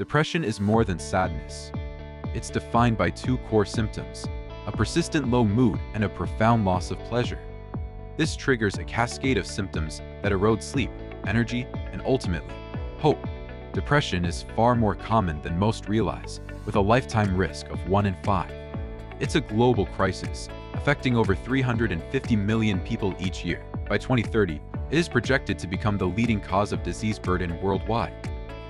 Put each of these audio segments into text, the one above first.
Depression is more than sadness. It's defined by two core symptoms: a persistent low mood and a profound loss of pleasure. This triggers a cascade of symptoms that erode sleep, energy, and ultimately, hope. Depression is far more common than most realize, with a lifetime risk of 1 in 5. It's a global crisis, affecting over 350 million people each year. By 2030, it is projected to become the leading cause of disease burden worldwide.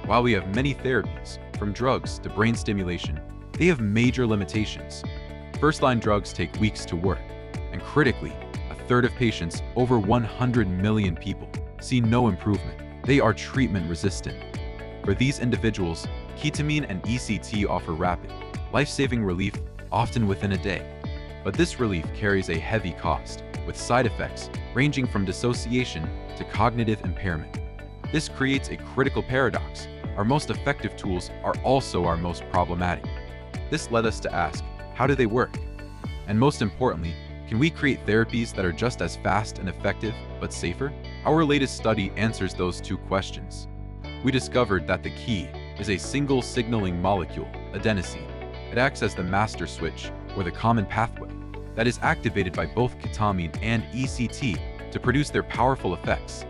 While we have many therapies, from drugs to brain stimulation, they have major limitations. First-line drugs take weeks to work, and critically, a third of patients, over 100 million people, see no improvement. They are treatment-resistant. For these individuals, ketamine and ECT offer rapid, life-saving relief, often within a day. But this relief carries a heavy cost, with side effects ranging from dissociation to cognitive impairment. This creates a critical paradox. Our most effective tools are also our most problematic. This led us to ask, how do they work? And most importantly, can we create therapies that are just as fast and effective, but safer? Our latest study answers those two questions. We discovered that the key is a single signaling molecule, adenosine. It acts as the master switch, or the common pathway, that is activated by both ketamine and ECT to produce their powerful effects.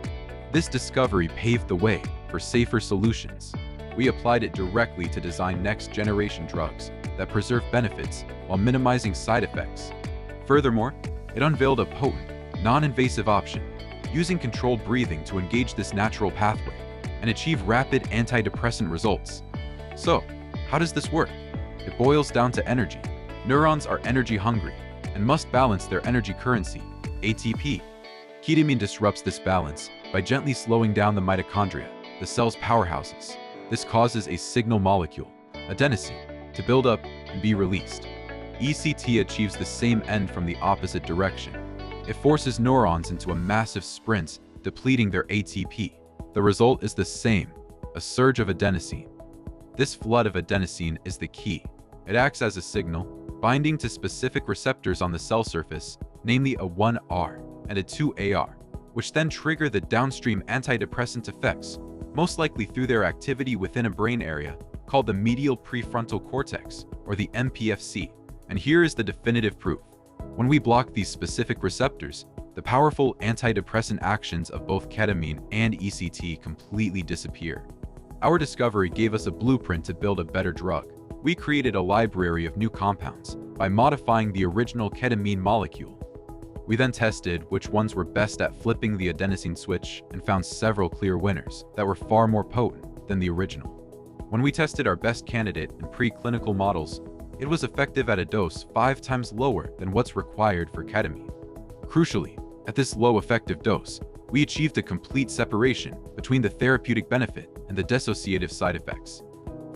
This discovery paved the way for safer solutions. We applied it directly to design next-generation drugs that preserve benefits while minimizing side effects. Furthermore, it unveiled a potent, non-invasive option, using controlled breathing to engage this natural pathway and achieve rapid antidepressant results. So, how does this work? It boils down to energy. Neurons are energy hungry and must balance their energy currency, ATP. Ketamine disrupts this balance by gently slowing down the mitochondria, the cell's powerhouses. This causes a signal molecule, adenosine, to build up and be released. ECT achieves the same end from the opposite direction. It forces neurons into a massive sprint, depleting their ATP. The result is the same, a surge of adenosine. This flood of adenosine is the key. It acts as a signal, binding to specific receptors on the cell surface, namely a 1R and a 2AR, which then trigger the downstream antidepressant effects, most likely through their activity within a brain area called the medial prefrontal cortex, or the MPFC. And here is the definitive proof. When we block these specific receptors, the powerful antidepressant actions of both ketamine and ECT completely disappear. Our discovery gave us a blueprint to build a better drug. We created a library of new compounds by modifying the original ketamine molecule. We then tested which ones were best at flipping the adenosine switch and found several clear winners that were far more potent than the original. When we tested our best candidate in preclinical models, it was effective at a dose 5 times lower than what's required for ketamine. Crucially, at this low effective dose, we achieved a complete separation between the therapeutic benefit and the dissociative side effects.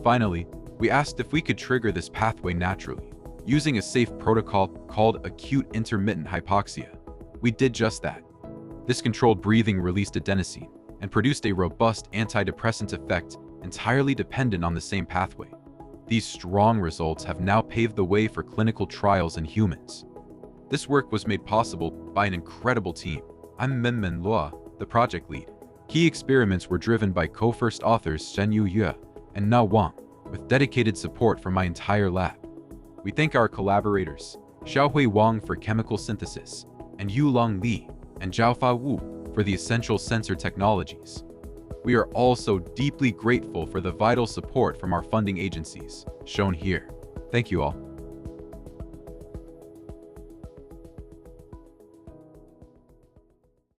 Finally, we asked if we could trigger this pathway naturally, using a safe protocol called acute intermittent hypoxia. We did just that. This controlled breathing released adenosine and produced a robust antidepressant effect entirely dependent on the same pathway. These strong results have now paved the way for clinical trials in humans. This work was made possible by an incredible team. I'm Minmin Luo, the project lead. Key experiments were driven by co-first authors Shenyu Yue and Na Wang, with dedicated support from my entire lab. We thank our collaborators, Xiaohui Wang for chemical synthesis, and Yulong Li and Zhaofa Wu for the essential sensor technologies. We are also deeply grateful for the vital support from our funding agencies, shown here. Thank you all.